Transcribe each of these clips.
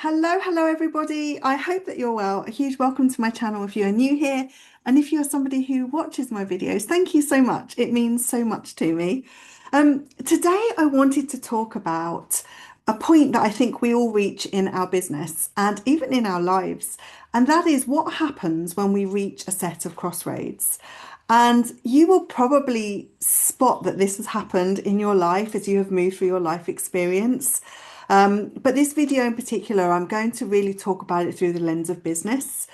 Hello everybody. I hope that you're well. A huge welcome to my channel if you are new here. And if you're somebody who watches my videos, thank you so much. It means so much to me. Today I wanted to talk about a point that I think we all reach in our business and even in our lives. And that is what happens when we reach a set of crossroads. And you will probably spot that this has happened in your life as you have moved through your life experience. But this video in particular, I'm going to really talk about it through the lens of business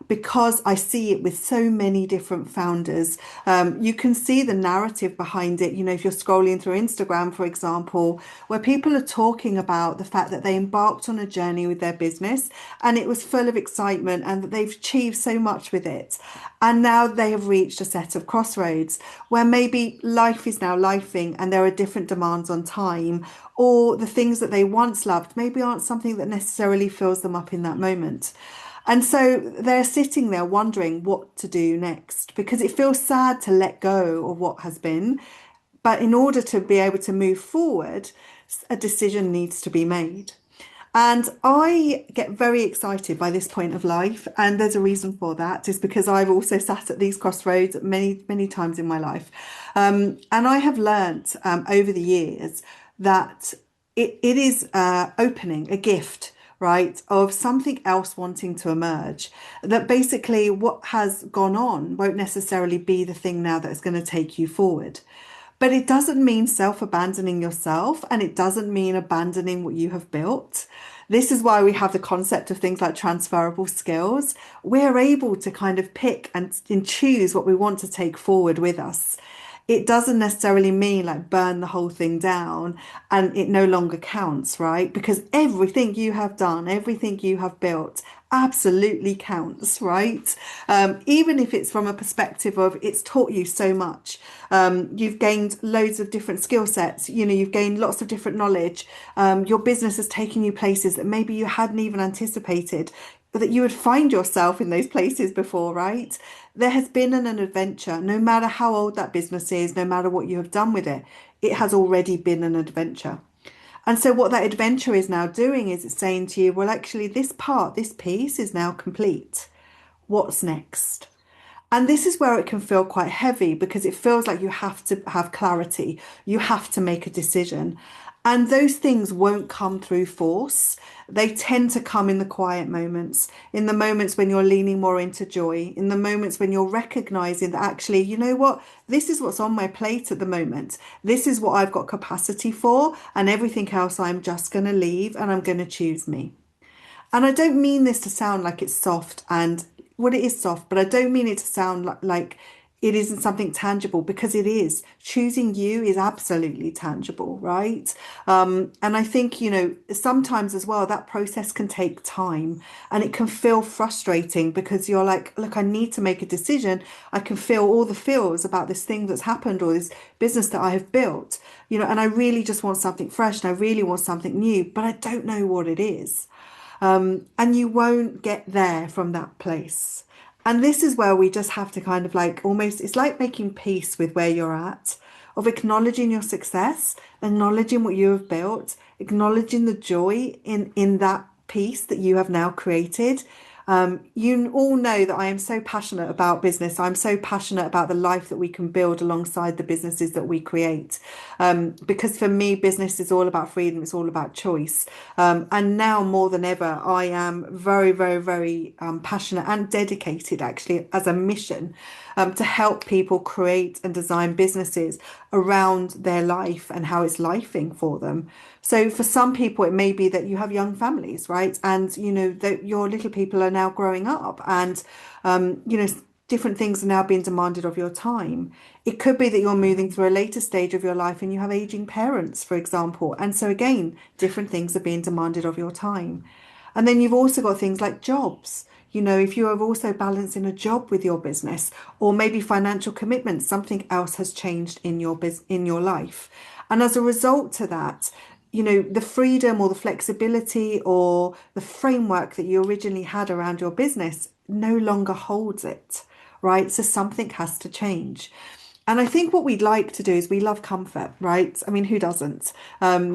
because I see it with so many different founders. You can see the narrative behind it. You know, if you're scrolling through Instagram, for example, where people are talking about the fact that they embarked on a journey with their business and it was full of excitement and that they've achieved so much with it. And now they have reached a set of crossroads where maybe life is now lifing and there are different demands on time, or the things that they once loved maybe aren't something that necessarily fills them up in that moment. And so they're sitting there wondering what to do next because it feels sad to let go of what has been. But in order to be able to move forward, a decision needs to be made. And I get very excited by this point of life. And there's a reason for that, is because I've also sat at these crossroads many, many times in my life. And I have learnt over the years that it is opening a gift, right, of something else wanting to emerge. That basically what has gone on won't necessarily be the thing now that's going to take you forward. But it doesn't mean self-abandoning yourself, and it doesn't mean abandoning what you have built. This is why we have the concept of things like transferable skills. We're able to kind of pick and choose what we want to take forward with us. It doesn't necessarily mean like burn the whole thing down and it no longer counts, right? Because everything you have done, everything you have built absolutely counts, right? Even if it's from a perspective of it's taught you so much. You've gained loads of different skill sets, you know, you've gained lots of different knowledge. Your business has taken you places that maybe you hadn't even anticipated that you would find yourself in those places before, right? There has been an adventure, no matter how old that business is, no matter what you have done with it, it has already been an adventure. And so what that adventure is now doing is it's saying to you, well, actually, this part, this piece is now complete. What's next? And this is where it can feel quite heavy because it feels like you have to have clarity. You have to make a decision. And those things won't come through force. They tend to come in the quiet moments, in the moments when you're leaning more into joy, in the moments when you're recognizing that actually, you know what, this is what's on my plate at the moment. This is what I've got capacity for, and everything else I'm just going to leave and I'm going to choose me. And I don't mean this to sound like it's soft and well, it is soft, but I don't mean it to sound like it isn't something tangible because it is. Choosing you is absolutely tangible, right? And I think, you know, sometimes as well, that process can take time and it can feel frustrating because you're like, look, I need to make a decision. I can feel all the feels about this thing that's happened or this business that I have built, you know, and I really just want something fresh and I really want something new, but I don't know what it is. And you won't get there from that place. And this is where we just have to kind of like almost, it's like making peace with where you're at, of acknowledging your success, acknowledging what you have built, acknowledging the joy in that piece that you have now created. You all know that I am so passionate about business. I'm so passionate about the life that we can build alongside the businesses that we create. Because for me, business is all about freedom. It's all about choice. And now more than ever, I am very, very, very passionate and dedicated actually as a mission to help people create and design businesses around their life and how it's lifing for them. So for some people, it may be that you have young families, right? And, you know, that your little people are now growing up and, you know, different things are now being demanded of your time. It could be that you're moving through a later stage of your life and you have aging parents, for example. And so again, different things are being demanded of your time. And then you've also got things like jobs. You know, if you are also balancing a job with your business or maybe financial commitments, something else has changed in in your life. And as a result to that, you know, the freedom or the flexibility or the framework that you originally had around your business no longer holds it, right? So something has to change. And I think what we'd like to do is we love comfort, right? I mean, who doesn't?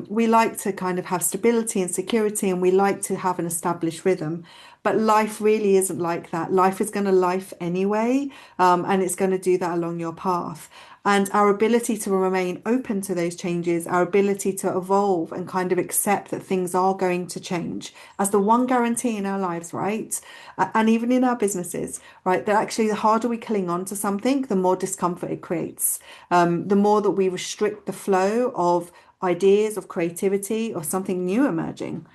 We like to kind of have stability and security, and we like to have an established rhythm. But life really isn't like that. Life is going to life anyway, and it's going to do that along your path. And our ability to remain open to those changes, our ability to evolve and kind of accept that things are going to change as the one guarantee in our lives, right? And even in our businesses, right? That actually, the harder we cling on to something, the more discomfort it creates. The more that we restrict the flow of ideas, of creativity, or something new emerging.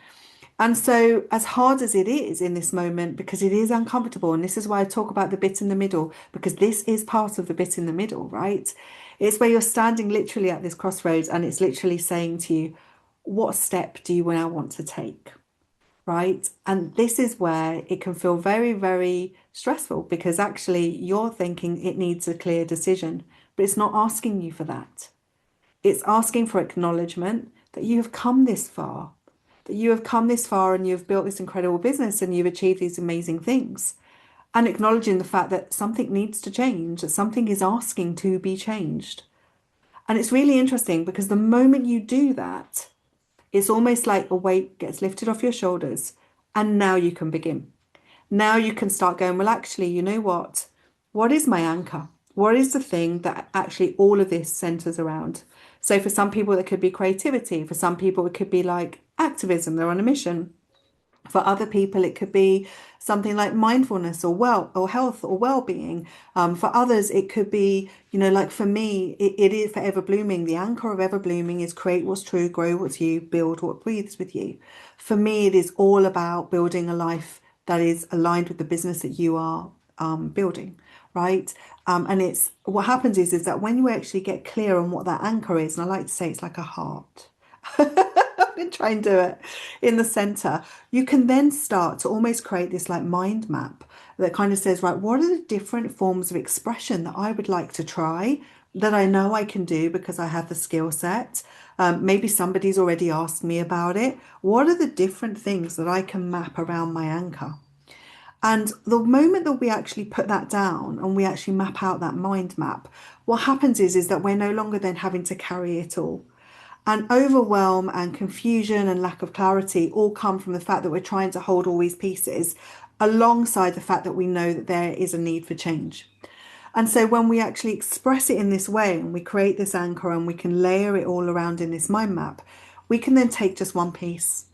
And so, as hard as it is in this moment, because it is uncomfortable, and this is why I talk about the bit in the middle, because this is part of the bit in the middle, right? It's where you're standing literally at this crossroads, and it's literally saying to you, what step do you now want to take? Right? And this is where it can feel very, very stressful because actually you're thinking it needs a clear decision, but it's not asking you for that. It's asking for acknowledgement that you have come this far, that you have come this far and you've built this incredible business and you've achieved these amazing things. And acknowledging the fact that something needs to change, that something is asking to be changed. And it's really interesting because the moment you do that, it's almost like a weight gets lifted off your shoulders, and now you can begin. Now you can start going, well, actually, you know what? What is my anchor? What is the thing that actually all of this centers around? So for some people, it could be creativity. For some people, it could be like activism. They're on a mission. For other people, it could be something like mindfulness or well or health or well-being. For others, it could be, like for me, it is forever blooming. The anchor of ever blooming is create what's true, grow what's you, build what breathes with you. For me, it is all about building a life that is aligned with the business that you are building, right? And it's what happens is that when you actually get clear on what that anchor is, and I like to say it's like a heart. And try and do it in the center, you can then start to almost create this like mind map that kind of says, right, what are the different forms of expression that I would like to try that I know I can do because I have the skill set? Maybe somebody's already asked me about it. What are the different things that I can map around my anchor? And the moment that we actually put that down and we actually map out that mind map, what happens is that we're no longer then having to carry it all. And overwhelm and confusion and lack of clarity all come from the fact that we're trying to hold all these pieces alongside the fact that we know that there is a need for change. And so when we actually express it in this way and we create this anchor and we can layer it all around in this mind map, we can then take just one piece,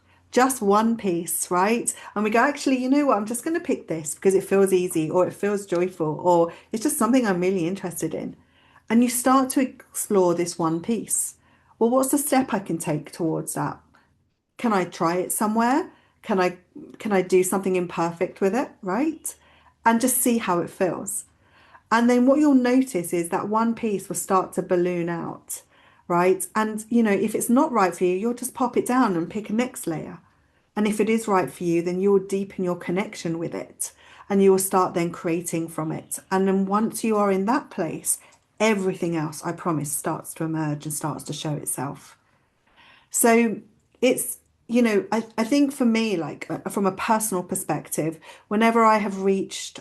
right? And we go, actually, you know what? I'm just going to pick this because it feels easy or it feels joyful or it's just something I'm really interested in. And you start to explore this one piece. Well, what's the step I can take towards that? Can I try it somewhere? Can I can I do something imperfect with it, right? And just see how it feels. And then what you'll notice is that one piece will start to balloon out, right? And if it's not right for you, you'll just pop it down and pick a next layer. And if it is right for you, then you'll deepen your connection with it and you will start then creating from it. And then once you are in that place, everything else, I promise, starts to emerge and starts to show itself. So it's, I think for me, like from a personal perspective, whenever I have reached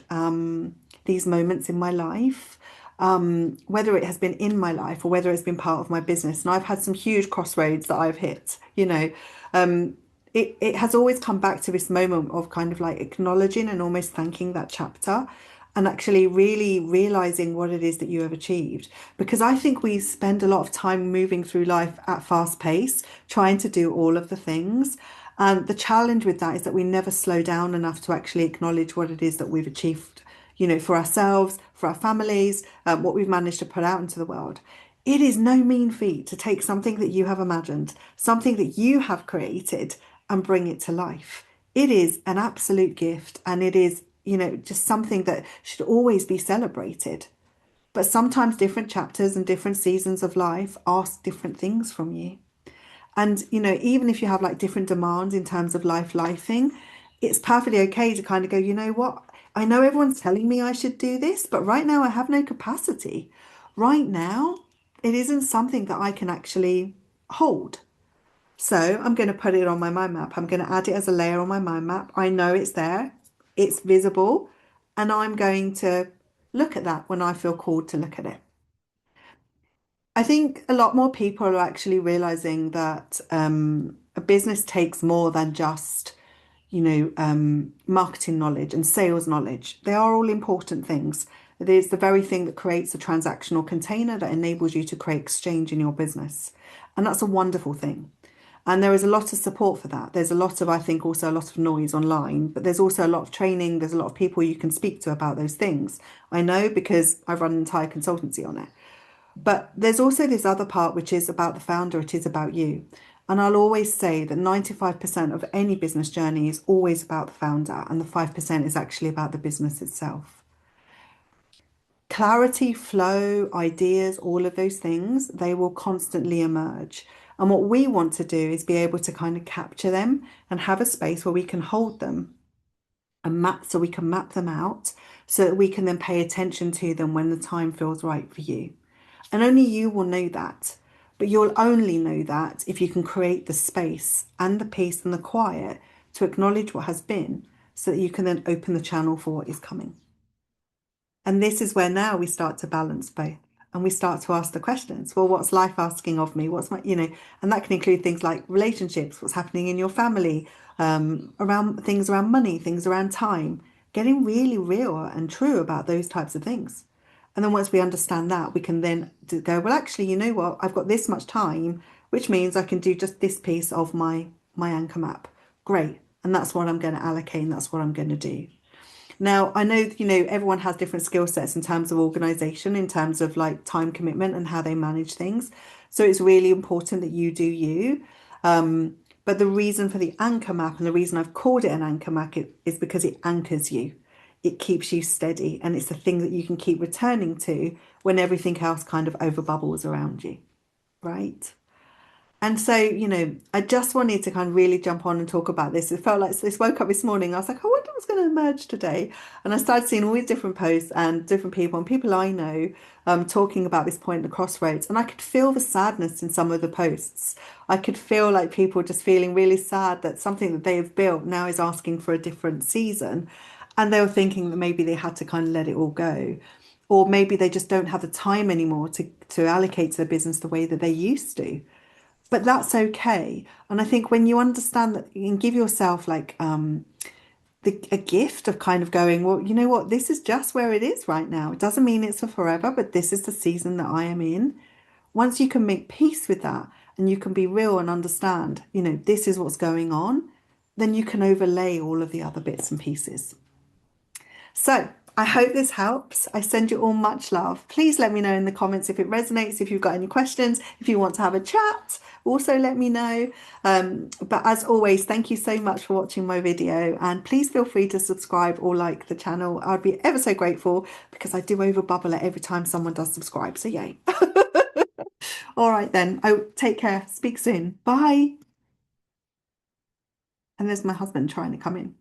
these moments in my life, whether it has been in my life or whether it's been part of my business, and I've had some huge crossroads that I've hit, it has always come back to this moment of kind of like acknowledging and almost thanking that chapter and actually really realizing what it is that you have achieved. Because I think we spend a lot of time moving through life at fast pace, trying to do all of the things. And the challenge with that is that we never slow down enough to actually acknowledge what it is that we've achieved, for ourselves, for our families, what we've managed to put out into the world. It is no mean feat to take something that you have imagined, something that you have created, and bring it to life. It is an absolute gift and it is, just something that should always be celebrated. But sometimes different chapters and different seasons of life ask different things from you. And, even if you have like different demands in terms of lifing, it's perfectly okay to kind of go, you know what? I know everyone's telling me I should do this, but right now I have no capacity. Right now, it isn't something that I can actually hold. So I'm going to put it on my mind map. I'm going to add it as a layer on my mind map. I know it's there, it's visible, and I'm going to look at that when I feel called to look at it. I think a lot more people are actually realizing that a business takes more than just, marketing knowledge and sales knowledge. They are all important things. It is the very thing that creates a transactional container that enables you to create exchange in your business. And that's a wonderful thing. And there is a lot of support for that. There's a lot of, I think, also a lot of noise online, but there's also a lot of training. There's a lot of people you can speak to about those things. I know because I've run an entire consultancy on it. But there's also this other part, which is about the founder, it is about you. And I'll always say that 95% of any business journey is always about the founder, and the 5% is actually about the business itself. Clarity, flow, ideas, all of those things, they will constantly emerge. And what we want to do is be able to kind of capture them and have a space where we can hold them and map, so we can map them out so that we can then pay attention to them when the time feels right for you. And only you will know that. But you'll only know that if you can create the space and the peace and the quiet to acknowledge what has been so that you can then open the channel for what is coming. And this is where now we start to balance both and we start to ask the questions. Well, what's life asking of me? What's my, and that can include things like relationships, what's happening in your family, around money, things around time, getting really real and true about those types of things. And then once we understand that, we can then go, well, actually, you know what? I've got this much time, which means I can do just this piece of my anchor map. Great. And that's what I'm going to allocate and that's what I'm going to do. Now, I know, everyone has different skill sets in terms of organization, in terms of like time commitment and how they manage things. So it's really important that you do you. But the reason for the anchor map and the reason I've called it an anchor map is because it anchors you. It keeps you steady and it's the thing that you can keep returning to when everything else kind of overbubbles around you, right? And so, I just wanted to kind of really jump on and talk about this. It felt like this woke up this morning. I was like, I wonder what's going to emerge today. And I started seeing all these different posts and different people and people I know talking about this point in the crossroads. And I could feel the sadness in some of the posts. I could feel like people just feeling really sad that something that they have built now is asking for a different season. And they were thinking that maybe they had to kind of let it all go. Or maybe they just don't have the time anymore to allocate to the business the way that they used to, but that's okay. And I think when you understand that, you can give yourself like a gift of kind of going, well, you know what, this is just where it is right now. It doesn't mean it's for forever, but this is the season that I am in. Once you can make peace with that and you can be real and understand, this is what's going on, then you can overlay all of the other bits and pieces. So I hope this helps. I send you all much love. Please let me know in the comments if it resonates, if you've got any questions, if you want to have a chat, also let me know. But as always, thank you so much for watching my video and please feel free to subscribe or like the channel. I'd be ever so grateful because I do over bubble it every time someone does subscribe. So yay. All right then. Oh, take care. Speak soon. Bye. And there's my husband trying to come in.